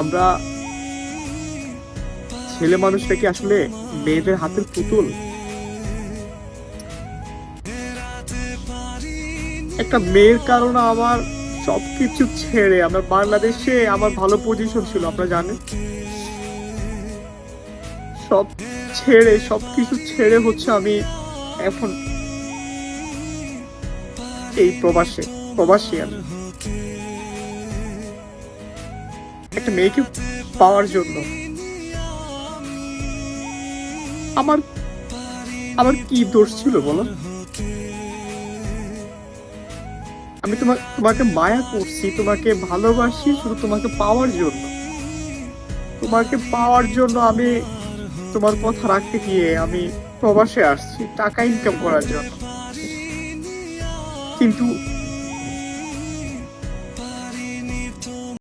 আমরা ছেলে মানুষটা কি আসলে মেয়েদের হাতের পুতুল? একটা মেয়ের কারণে আমার সবকিছু ছেড়ে, আমার বাংলাদেশে আমার ভালো পজিশন ছিল, আপনারা জানেন, সব ছেড়ে, সবকিছু ছেড়ে হচ্ছে আমি এখন এই প্রবাসী আমি একটা মেয়েকে পাওয়ার জন্য। আমার আমার কি দোষ ছিল বলো? আমি তোমাকে মায়া করছি, তোমাকে ভালোবাসি শুধু তোমাকে পাওয়ার জন্য। তোমাকে পাওয়ার জন্য আমি তোমার কথা রাখতে গিয়ে প্রবাসে আসছি টাকা ইনকাম করার জন্য। কিন্তু